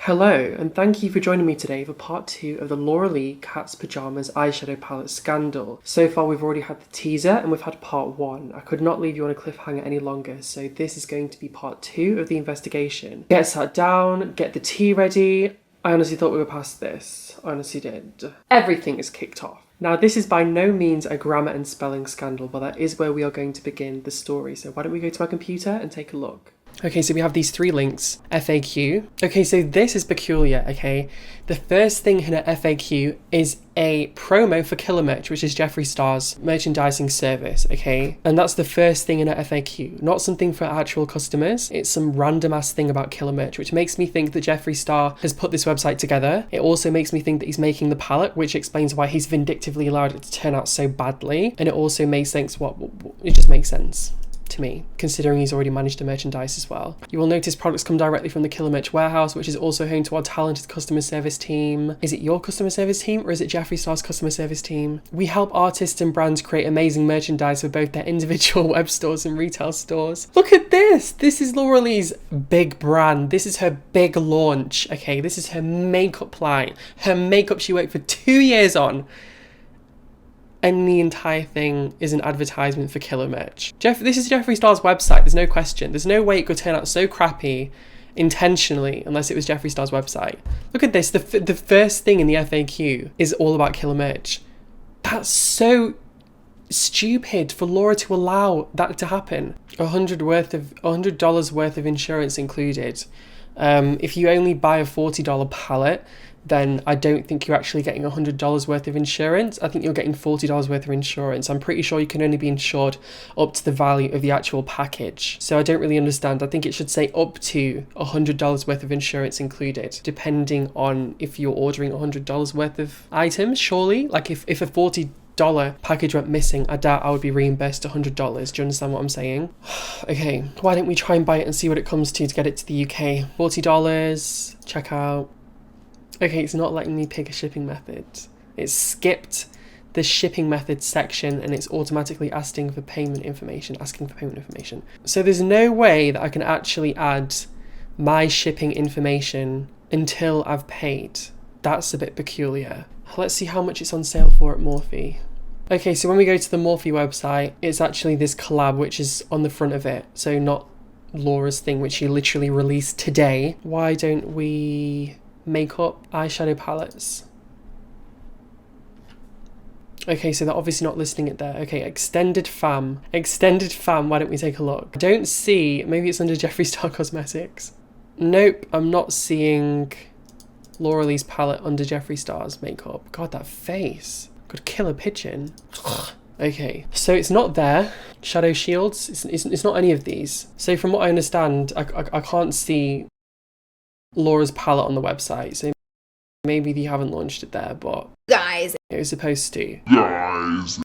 Hello, and thank you for joining me today for part 2 of the Laura Lee Cat's Pajamas eyeshadow palette scandal. So far we've already had the teaser and we've had part 1. I could not leave you on a cliffhanger any longer, so this is going to be part 2 of the investigation. Get sat down, get the tea ready. I honestly thought we were past this. I honestly did. Everything is kicked off. Now, this is by no means a grammar and spelling scandal, but that is where we are going to begin the story. So why don't we go to my computer and take a look. Okay, so we have these 3 links. FAQ. Okay, so this is peculiar, okay? The first thing in a FAQ is a promo for Killer Merch, which is Jeffree Star's merchandising service, okay? And that's the first thing in a FAQ, not something for actual customers. It's some random ass thing about Killer Merch, which makes me think that Jeffree Star has put this website together. It also makes me think that he's making the palette, which explains why he's vindictively allowed it to turn out so badly. And it also makes sense, it just makes sense to me, considering he's already managed to merchandise as well. You will notice products come directly from the Killer Merch warehouse, which is also home to our talented customer service team. Is it your customer service team or is it Jeffree Star's customer service team? We help artists and brands create amazing merchandise for both their individual web stores and retail stores. Look at this! This is Laura Lee's big brand. This is her big launch, okay? This is her makeup line. Her makeup she worked for 2 years on. And the entire thing is an advertisement for Killer Merch. This is Jeffree Star's website, there's no question. There's no way it could turn out so crappy intentionally unless it was Jeffree Star's website. Look at this, the first thing in the FAQ is all about Killer Merch. That's so stupid for Laura to allow that to happen. $100 worth of insurance included. If you only buy a $40 palette, then I don't think you're actually getting $100 worth of insurance. I think you're getting $40 worth of insurance. I'm pretty sure you can only be insured up to the value of the actual package. So I don't really understand. I think it should say up to $100 worth of insurance included, depending on if you're ordering $100 worth of items, surely. Like if a $40 package went missing, I doubt I would be reimbursed $100. Do you understand what I'm saying? Okay, why don't we try and buy it and see what it comes to get it to the UK? $40, check out. Okay, it's not letting me pick a shipping method. It's skipped the shipping method section and it's automatically asking for payment information. So there's no way that I can actually add my shipping information until I've paid. That's a bit peculiar. Let's see how much it's on sale for at Morphe. Okay, so when we go to the Morphe website, it's actually this collab which is on the front of it. So not Laura's thing, which she literally released today. Why don't we makeup eyeshadow palettes? Okay, so they're obviously not listing it there. Okay, extended fam, why don't we take a look? I don't see, maybe it's under Jeffree Star Cosmetics. Nope, I'm not seeing Laura Lee's palette under Jeffree Star's makeup. God, that face could kill a pigeon. Okay, so it's not there. Shadow shields, it's not any of these. So from what I understand, I can't see Laura's palette on the website, so maybe they haven't launched it there, but guys, it was supposed to. Guys.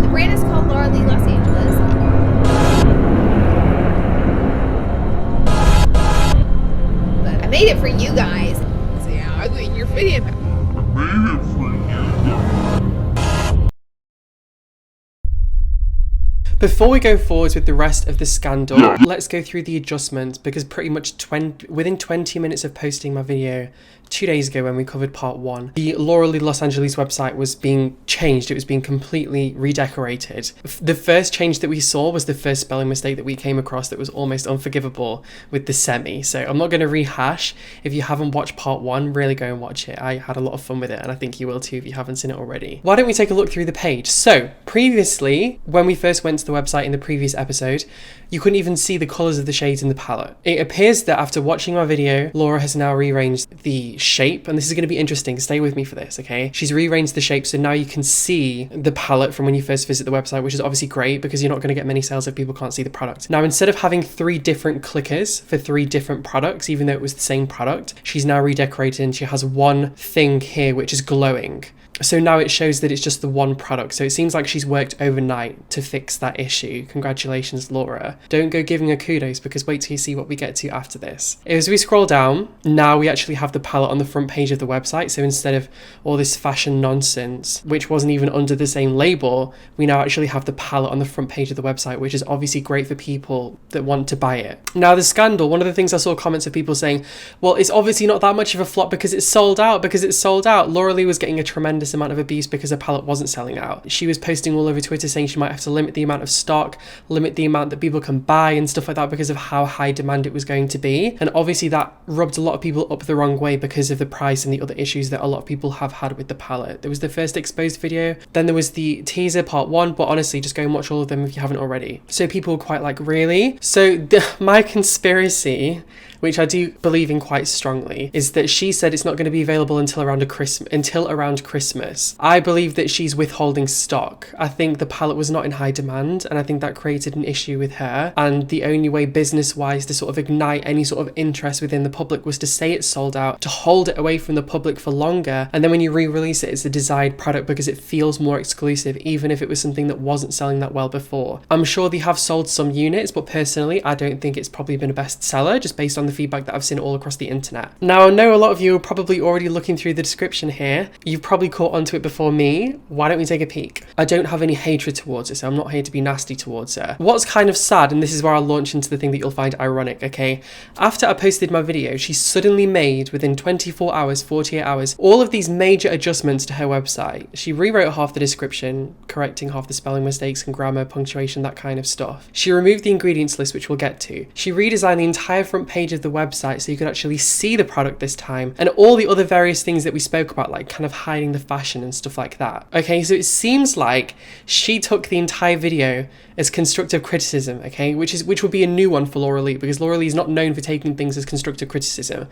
The brand is called Laura Lee Los Angeles. I made it for you guys. So yeah, I think you're fitting. Before we go forward with the rest of the scandal, let's go through the adjustments, because pretty much within 20 minutes of posting my video 2 days ago when we covered part 1, the Laura Lee Los Angeles website was being changed. It was being completely redecorated. The first change that we saw was the first spelling mistake that we came across that was almost unforgivable with the semi. So I'm not going to rehash. If you haven't watched part 1, really go and watch it. I had a lot of fun with it and I think you will too if you haven't seen it already. Why don't we take a look through the page? So previously, when we first went to the website in the previous episode, you couldn't even see the colours of the shades in the palette. It appears that after watching my video, Laura has now rearranged the shape, and this is going to be interesting, stay with me for this, okay? She's rearranged the shape so now you can see the palette from when you first visit the website, which is obviously great because you're not going to get many sales if people can't see the product. Now, instead of having 3 different clickers for 3 different products, even though it was the same product, she's now redecorated and she has one thing here which is glowing. So now it shows that it's just the one product. So it seems like she's worked overnight to fix that issue. Congratulations, Laura. Don't go giving her kudos, because wait till you see what we get to after this. As we scroll down, now we actually have the palette on the front page of the website. So instead of all this fashion nonsense, which wasn't even under the same label, we now actually have the palette on the front page of the website, which is obviously great for people that want to buy it. Now the scandal, one of the things I saw comments of people saying, well, it's obviously not that much of a flop because it's sold out, Laura Lee was getting a tremendous amount of abuse because her palette wasn't selling out. She was posting all over Twitter saying she might have to limit the amount of stock, limit the amount that people can buy and stuff like that because of how high demand it was going to be. And obviously that rubbed a lot of people up the wrong way because of the price and the other issues that a lot of people have had with the palette. There was the first exposed video, then there was the teaser part 1, but honestly just go and watch all of them if you haven't already. So people were quite like, really? So my conspiracy, which I do believe in quite strongly, is that she said it's not going to be available until around Christmas. I believe that she's withholding stock. I think the palette was not in high demand, and I think that created an issue with her. And the only way business-wise to sort of ignite any sort of interest within the public was to say it's sold out, to hold it away from the public for longer, and then when you re-release it, it's a desired product because it feels more exclusive, even if it was something that wasn't selling that well before. I'm sure they have sold some units, but personally, I don't think it's probably been a bestseller, just based on the feedback that I've seen all across the internet. Now, I know a lot of you are probably already looking through the description here. You've probably caught onto it before me. Why don't we take a peek? I don't have any hatred towards her, so I'm not here to be nasty towards her. What's kind of sad, and this is where I'll launch into the thing that you'll find ironic, okay? After I posted my video, she suddenly made, within 24 hours, 48 hours, all of these major adjustments to her website. She rewrote half the description, correcting half the spelling mistakes and grammar, punctuation, that kind of stuff. She removed the ingredients list, which we'll get to. She redesigned the entire front page of the website so you could actually see the product this time, and all the other various things that we spoke about, like kind of hiding the fashion and stuff like that. Okay, so it seems like she took the entire video as constructive criticism, okay, which would be a new one for Laura Lee, because Laura Lee is not known for taking things as constructive criticism.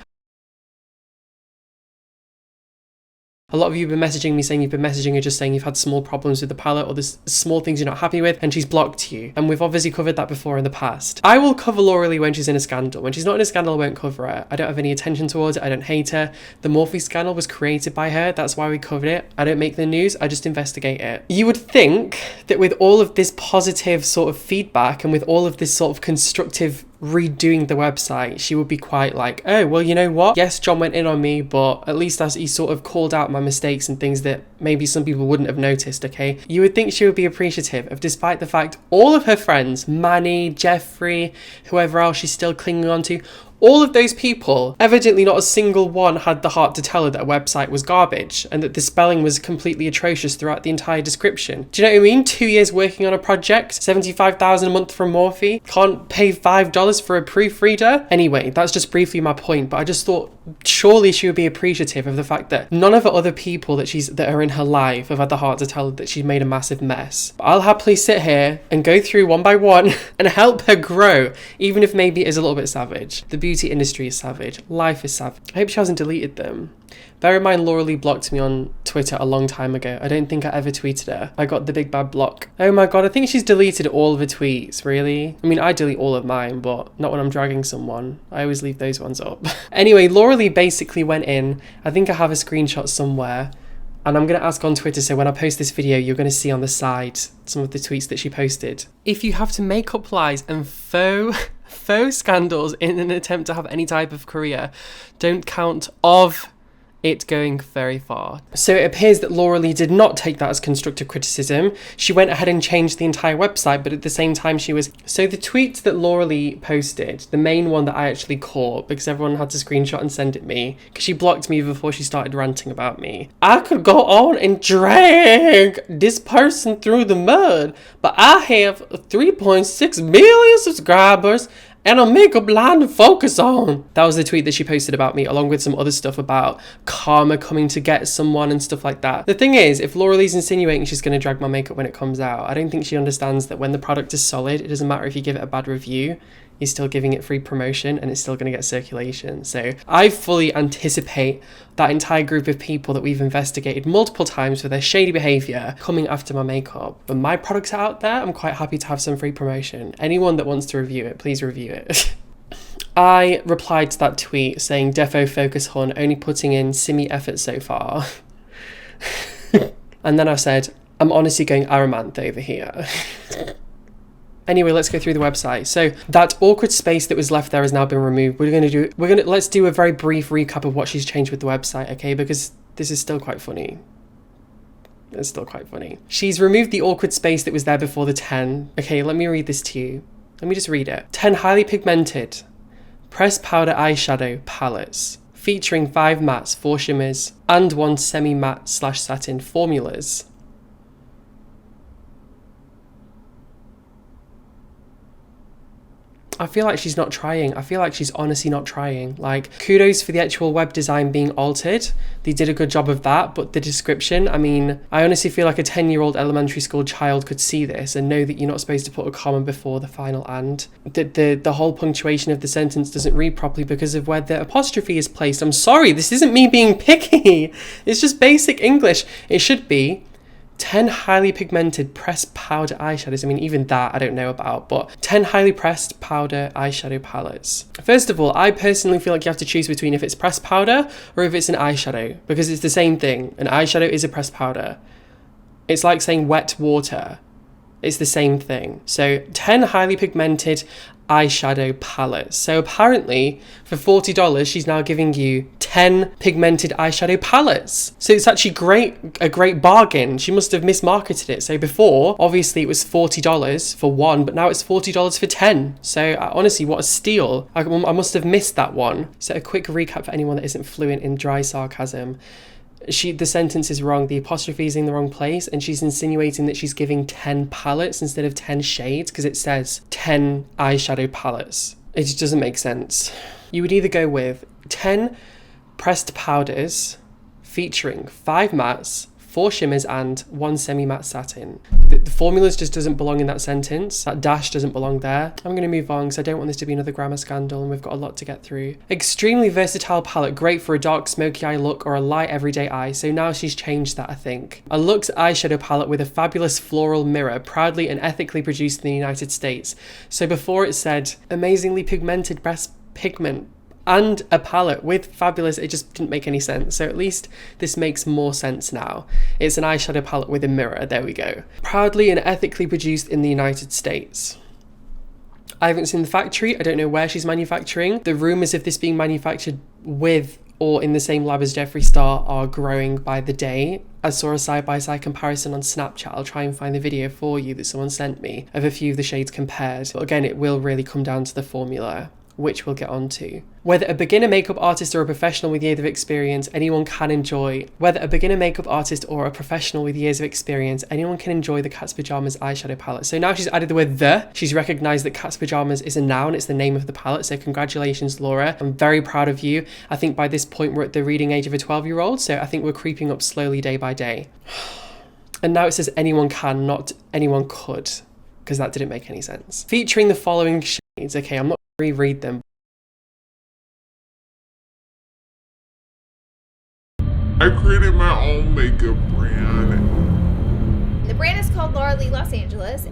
A lot of you have been messaging me saying you've been messaging her just saying you've had small problems with the palette or there's small things you're not happy with, and she's blocked you. And we've obviously covered that before in the past. I will cover Laura Lee when she's in a scandal. When she's not in a scandal, I won't cover her. I don't have any attention towards it. I don't hate her. The Morphe scandal was created by her. That's why we covered it. I don't make the news. I just investigate it. You would think that with all of this positive sort of feedback and with all of this sort of constructive redoing the website, she would be quite like, oh, well, you know what? Yes, John went in on me, but at least as he sort of called out my mistakes and things that maybe some people wouldn't have noticed, okay? You would think she would be appreciative of, despite the fact all of her friends, Manny, Jeffrey, whoever else she's still clinging on to, all of those people, evidently not a single one had the heart to tell her that her website was garbage and that the spelling was completely atrocious throughout the entire description. Do you know what I mean? 2 years working on a project, $75,000 a month from Morphe, can't pay $5 for a proofreader. Anyway, that's just briefly my point, but I just thought surely she would be appreciative of the fact that none of the other people that are in her life have had the heart to tell her that she's made a massive mess. But I'll happily sit here and go through one by one and help her grow, even if maybe it is a little bit savage. The beauty industry is savage. Life is savage. I hope she hasn't deleted them. Bear in mind, Laura Lee blocked me on Twitter a long time ago. I don't think I ever tweeted her. I got the big bad block. Oh my god, I think she's deleted all of her tweets, really? I mean, I delete all of mine, but not when I'm dragging someone. I always leave those ones up. Anyway, Laura Lee basically went in. I think I have a screenshot somewhere. And I'm going to ask on Twitter, so when I post this video, you're going to see on the side some of the tweets that she posted. If you have to make up lies and faux scandals in an attempt to have any type of career, don't count of it going very far. So it appears that Laura Lee did not take that as constructive criticism. She went ahead and changed the entire website, but at the same time so the tweet that Laura Lee posted, the main one that I actually caught because everyone had to screenshot and send it me because she blocked me before she started ranting about me. I could go on and drag this person through the mud, but I have 3.6 million subscribers and a makeup line to focus on. That was the tweet that she posted about me, along with some other stuff about karma coming to get someone and stuff like that. The thing is, if Laura Lee's insinuating she's going to drag my makeup when it comes out, I don't think she understands that when the product is solid, it doesn't matter if you give it a bad review. You're still giving it free promotion and it's still going to get circulation. So I fully anticipate that entire group of people that we've investigated multiple times for their shady behavior coming after my makeup. When my products are out there, I'm quite happy to have some free promotion. Anyone that wants to review it, please review it. I replied to that tweet saying, defo focus on only putting in simmy effort so far. And then I said, I'm honestly going Amaranth over here. Anyway, let's go through the website. So that awkward space that was left there has now been removed. Let's do a very brief recap of what she's changed with the website, okay? Because this is still quite funny. It's still quite funny. She's removed the awkward space that was there before the 10. Okay, let me read this to you. Let me just read it. 10 highly pigmented pressed powder eyeshadow palettes featuring 5 mattes, 4 shimmers, and 1 semi-matte / satin formulas. I feel like she's not trying. I feel like she's honestly not trying. Like, kudos for the actual web design being altered. They did a good job of that, but the description, I mean, I honestly feel like a 10-year-old elementary school child could see this and know that you're not supposed to put a comma before the final and. The whole punctuation of the sentence doesn't read properly because of where the apostrophe is placed. I'm sorry, this isn't me being picky. It's just basic English. It should be 10 highly pigmented pressed powder eyeshadows. I mean, even that I don't know about, but 10 highly pressed powder eyeshadow palettes. First of all, I personally feel like you have to choose between if it's pressed powder or if it's an eyeshadow, because it's the same thing. An eyeshadow is a pressed powder. It's like saying wet water. It's the same thing. So 10 highly pigmented eyeshadow palettes. So apparently for $40, she's now giving you 10 pigmented eyeshadow palettes. So it's actually a great bargain. She must have mismarketed it. So before, obviously it was $40 for one, but now it's $40 for 10. So honestly, what a steal. I must have missed that one. So a quick recap for anyone that isn't fluent in dry sarcasm. The sentence is wrong, the apostrophe is in the wrong place, and she's insinuating that she's giving 10 palettes instead of 10 shades because it says 10 eyeshadow palettes. It just doesn't make sense. You would either go with 10 pressed powders featuring 5 mattes, 4 shimmers, and 1 semi-matte satin. The formulas just doesn't belong in that sentence. That dash doesn't belong there. I'm going to move on because I don't want this to be another grammar scandal and we've got a lot to get through. Extremely versatile palette, great for a dark smoky eye look or a light everyday eye. So now she's changed that, I think. A luxe eyeshadow palette with a fabulous floral mirror, proudly and ethically produced in the United States. So before it said amazingly pigmented breast pigment and a palette with fabulous, it just didn't make any sense. So at least this makes more sense now. It's an eyeshadow palette with a mirror, there we go. Proudly and ethically produced in the United States. I haven't seen the factory, I don't know where she's manufacturing. The rumours of this being manufactured with or in the same lab as Jeffree Star are growing by the day. I saw a side-by-side comparison on Snapchat. I'll try and find the video for you that someone sent me of a few of the shades compared. But again, it will really come down to the formula, which we'll get onto. Whether a beginner makeup artist or a professional with years of experience, anyone can enjoy. Whether a beginner makeup artist or a professional with years of experience, anyone can enjoy the Cat's Pajamas eyeshadow palette. So now she's added the word the. She's recognised that Cat's Pajamas is a noun. It's the name of the palette. So congratulations, Laura. I'm very proud of you. I think by this point we're at the reading age of a 12-year-old. So I think we're creeping up slowly day by day. And now it says anyone can, not anyone could, because that didn't make any sense. Featuring the following shades. Okay, I'm not going to reread them. I created my own makeup brand. The brand is called Laura Lee Los Angeles.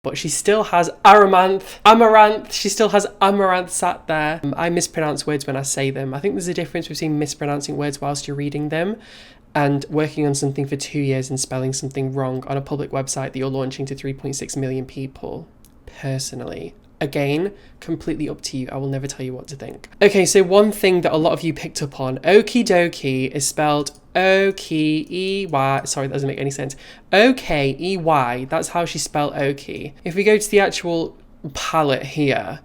But she still has amaranth. She still has amaranth sat there. I mispronounce words when I say them. I think there's a difference between mispronouncing words whilst you're reading them and working on something for 2 years and spelling something wrong on a public website that you're launching to 3.6 million people. Personally, again, completely up to you. I will never tell you what to think. Okay, so one thing that a lot of you picked up on, okie dokie is spelled O-K-E-Y. Sorry, that doesn't make any sense. O-K-E-Y, that's how she spelled okie. If we go to the actual palette here,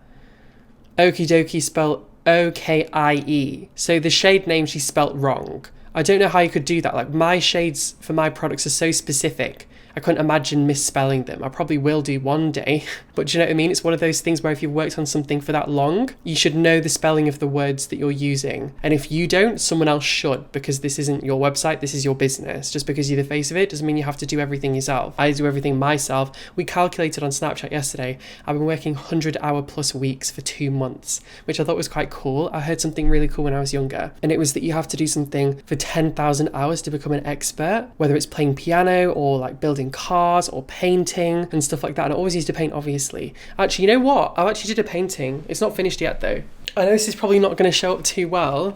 okie dokie spelled O-K-I-E. So the shade name she spelt wrong. I don't know how you could do that. Like, my shades for my products are so specific. I couldn't imagine misspelling them. I probably will do one day. But do you know what I mean? It's one of those things where if you've worked on something for that long, you should know the spelling of the words that you're using. And if you don't, someone else should, because this isn't your website, this is your business. Just because you're the face of it doesn't mean you have to do everything yourself. I do everything myself. We calculated on Snapchat yesterday, I've been working 100-hour plus weeks for 2 months, which I thought was quite cool. I heard something really cool when I was younger, and it was that you have to do something for 10,000 hours to become an expert, whether it's playing piano or like building building cars or painting and stuff like that. And I always used to paint, obviously. Actually, you know what? I actually did a painting. It's not finished yet though. I know this is probably not going to show up too well,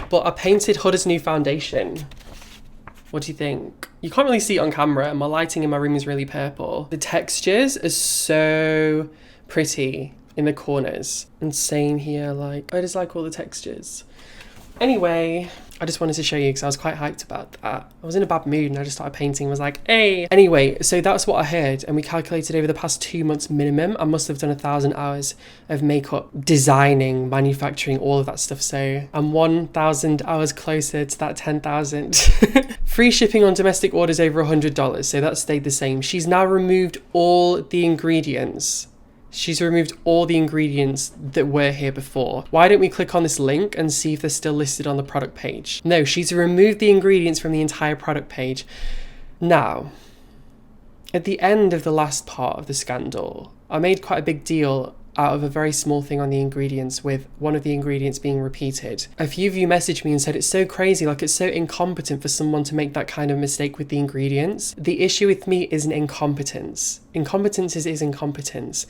but I painted Huda's new foundation. What do you think? You can't really see it on camera and my lighting in my room is really purple. The textures are so pretty in the corners. And same here, like, I just like all the textures. Anyway, I just wanted to show you because I was quite hyped about that. I was in a bad mood and I just started painting and was like, hey. Anyway, so that's what I heard. And we calculated over the past 2 months minimum, I must have done 1,000 hours of makeup, designing, manufacturing, all of that stuff. So I'm 1,000 hours closer to that 10,000. Free shipping on domestic orders over $100. So that stayed the same. She's now removed all the ingredients. She's removed all the ingredients that were here before. Why don't we click on this link and see if they're still listed on the product page? No, she's removed the ingredients from the entire product page. Now, at the end of the last part of the scandal, I made quite a big deal out of a very small thing on the ingredients, with one of the ingredients being repeated. A few of you messaged me and said it's so crazy, like it's so incompetent for someone to make that kind of mistake with the ingredients. The issue with me isn't incompetence. Incompetence is incompetence.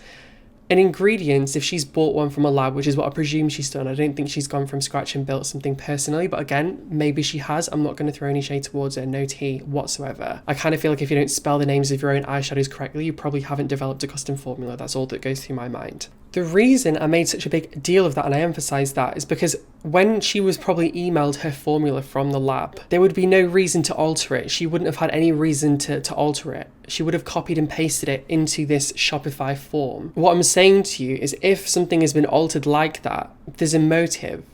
An ingredient, if she's bought one from a lab, which is what I presume she's done, I don't think she's gone from scratch and built something personally, but again, maybe she has. I'm not going to throw any shade towards her, no tea whatsoever. I kind of feel like if you don't spell the names of your own eyeshadows correctly, you probably haven't developed a custom formula. That's all that goes through my mind. The reason I made such a big deal of that, and I emphasised that, is because when she was probably emailed her formula from the lab, there would be no reason to alter it. She wouldn't have had any reason to alter it. She would have copied and pasted it into this Shopify form. What I'm saying to you is if something has been altered like that, there's a motive.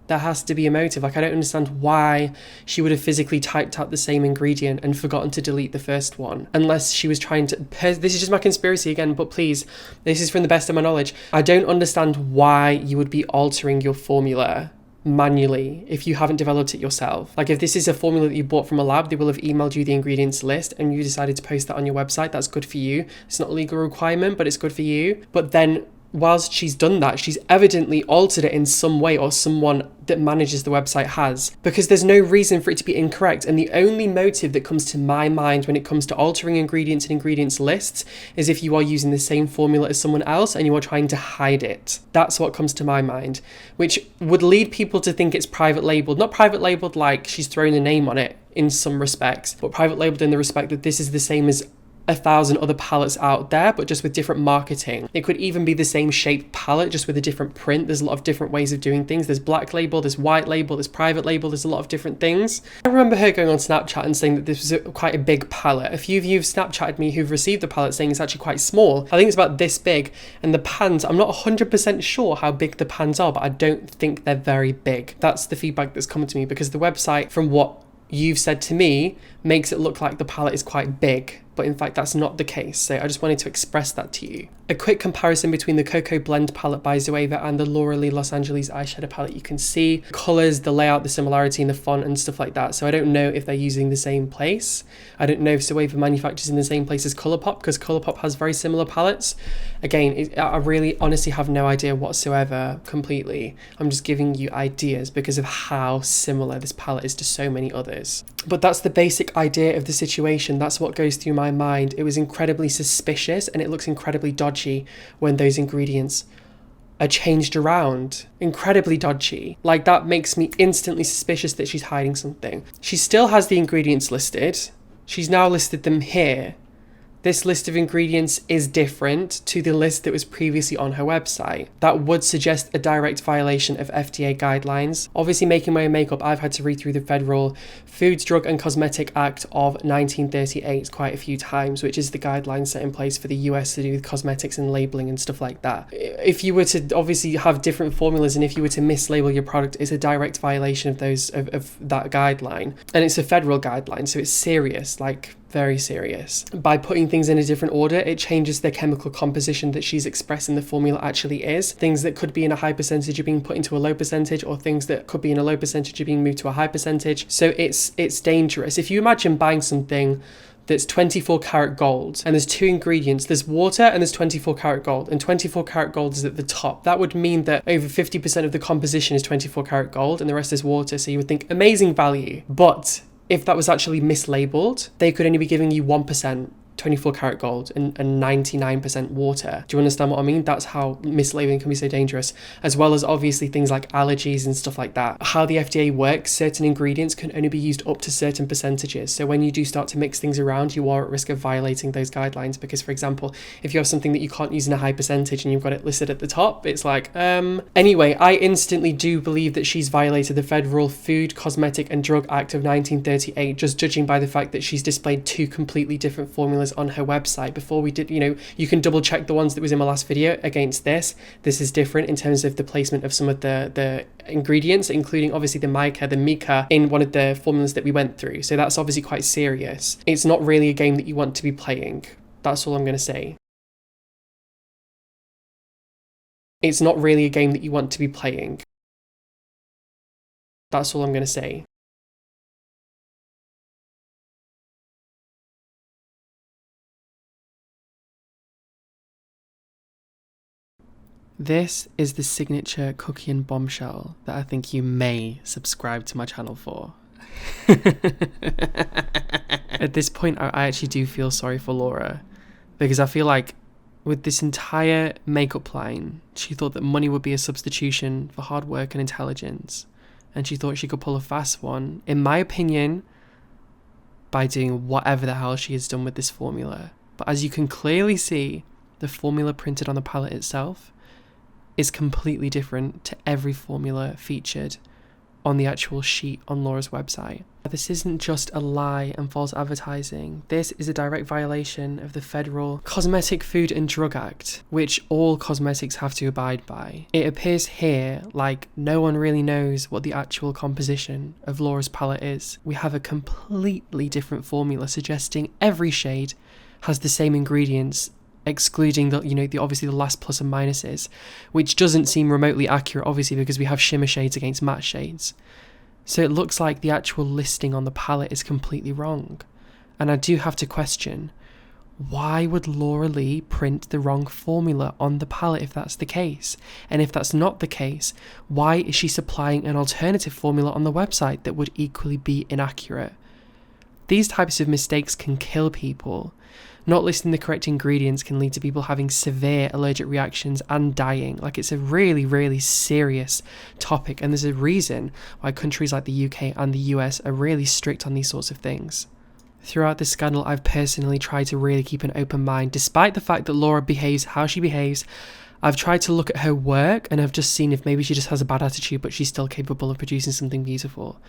There has to be a motive. Like, I don't understand why she would have physically typed out the same ingredient and forgotten to delete the first one, unless she was trying to, this is just my conspiracy again, but please, this is from the best of my knowledge. I don't understand why you would be altering your formula manually if you haven't developed it yourself. Like, if this is a formula that you bought from a lab, they will have emailed you the ingredients list and you decided to post that on your website. That's good for you. It's not a legal requirement, but it's good for you. But then whilst she's done that, she's evidently altered it in some way, or someone that manages the website has, because there's no reason for it to be incorrect. And the only motive that comes to my mind when it comes to altering ingredients and ingredients lists is if you are using the same formula as someone else and you are trying to hide it. That's what comes to my mind, which would lead people to think it's private labeled. Not private labeled like she's thrown a name on it in some respects, but private labeled in the respect that this is the same as 1,000 other palettes out there, but just with different marketing. It could even be the same shaped palette, just with a different print. There's a lot of different ways of doing things. There's black label, there's white label, there's private label, there's a lot of different things. I remember her going on Snapchat and saying that this was quite a big palette. A few of you have Snapchatted me who've received the palette saying it's actually quite small. I think it's about this big, and the pans, I'm not 100% sure how big the pans are, but I don't think they're very big. That's the feedback that's come to me, because the website, from what you've said to me, makes it look like the palette is quite big, but in fact that's not the case. So I just wanted to express that to you. A quick comparison between the Cocoa Blend palette by Zoeva and the Laura Lee Los Angeles eyeshadow palette. You can see the colours, the layout, the similarity in the font and stuff like that. So I don't know if they're using the same place. I don't know if Zoeva manufactures in the same place as Colourpop, because Colourpop has very similar palettes. Again, I really honestly have no idea whatsoever completely. I'm just giving you ideas because of how similar this palette is to so many others. But that's the basic idea of the situation. That's what goes through my mind. It was incredibly suspicious and it looks incredibly dodgy when those ingredients are changed around. Incredibly dodgy. Like, that makes me instantly suspicious that she's hiding something. She still has the ingredients listed. She's now listed them here. This list of ingredients is different to the list that was previously on her website. That would suggest a direct violation of FDA guidelines. Obviously, making my own makeup, I've had to read through the Federal Foods, Drug and Cosmetic Act of 1938 quite a few times, which is the guidelines set in place for the US to do with cosmetics and labeling and stuff like that. If you were to obviously have different formulas and if you were to mislabel your product, it's a direct violation of those of that guideline. And it's a federal guideline, so it's serious, like very serious. By putting things in a different order, it changes the chemical composition that she's expressing the formula actually is. Things that could be in a high percentage are being put into a low percentage, or things that could be in a low percentage are being moved to a high percentage. So it's dangerous. If you imagine buying something that's 24 karat gold and there's two ingredients, there's water and there's 24 karat gold, and 24 karat gold is at the top. That would mean that over 50% of the composition is 24 karat gold and the rest is water. So you would think amazing value. But if that was actually mislabeled, they could only be giving you 1%. 24 karat gold and 99% water. Do you understand what I mean? That's how mislabeling can be so dangerous, as well as obviously things like allergies and stuff like that. How the FDA works, certain ingredients can only be used up to certain percentages. So when you do start to mix things around, you are at risk of violating those guidelines, because for example, if you have something that you can't use in a high percentage and you've got it listed at the top, it's like, Anyway, I instantly do believe that she's violated the Federal Food, Cosmetic and Drug Act of 1938, just judging by the fact that she's displayed two completely different formulas on her website. Before we did, you can double check the ones that was in my last video against this. This is different in terms of the placement of some of the ingredients, including obviously the mica in one of the formulas that we went through. So that's obviously quite serious. It's not really a game that you want to be playing. That's all I'm going to say. It's not really a game that you want to be playing. That's all I'm going to say. This is the signature kuckian bombshell that I think you may subscribe to my channel for. At this point, I actually do feel sorry for Laura, because I feel like with this entire makeup line, she thought that money would be a substitution for hard work and intelligence, and she thought she could pull a fast one, in my opinion, by doing whatever the hell she has done with this formula. But as you can clearly see, the formula printed on the palette itself is completely different to every formula featured on the actual sheet on Laura's website. This isn't just a lie and false advertising. This is a direct violation of the Federal Cosmetic, Food and Drug Act, which all cosmetics have to abide by. It appears here like no one really knows what the actual composition of Laura's palette is. We have a completely different formula suggesting every shade has the same ingredients, excluding the obviously the last plus and minuses, which doesn't seem remotely accurate, obviously, because we have shimmer shades against matte shades. So it looks like the actual listing on the palette is completely wrong. And I do have to question, why would Laura Lee print the wrong formula on the palette if that's the case? And if that's not the case, why is she supplying an alternative formula on the website that would equally be inaccurate? These types of mistakes can kill people. Not listing the correct ingredients can lead to people having severe allergic reactions and dying. Like, it's a really, really serious topic, and there's a reason why countries like the UK and the US are really strict on these sorts of things. Throughout this scandal, I've personally tried to really keep an open mind. Despite the fact that Laura behaves how she behaves, I've tried to look at her work and I've just seen if maybe she just has a bad attitude, but she's still capable of producing something beautiful.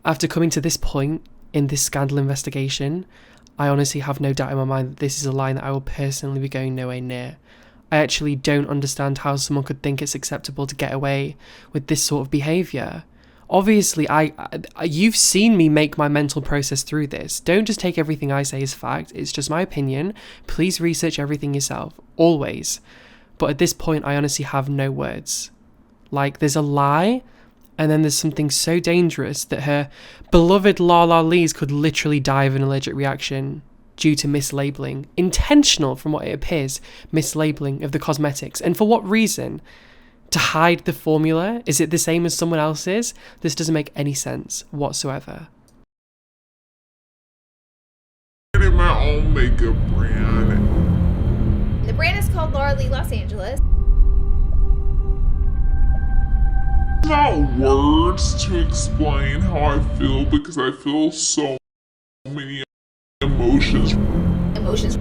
After coming to this point in this scandal investigation, I honestly have no doubt in my mind that this is a line that I will personally be going nowhere near. I actually don't understand how someone could think it's acceptable to get away with this sort of behaviour. Obviously, you've seen me make my mental process through this. Don't just take everything I say as fact. It's just my opinion. Please research everything yourself, always. But at this point, I honestly have no words. Like, there's a lie, and then there's something so dangerous that her beloved La Lees could literally die of an allergic reaction due to mislabeling. Intentional, from what it appears, mislabeling of the cosmetics. And for what reason? To hide the formula? Is it the same as someone else's? This doesn't make any sense whatsoever. I created my own makeup brand. The brand is called Laura Lee Los Angeles. Not words to explain how I feel, because I feel so many emotions. Emotions.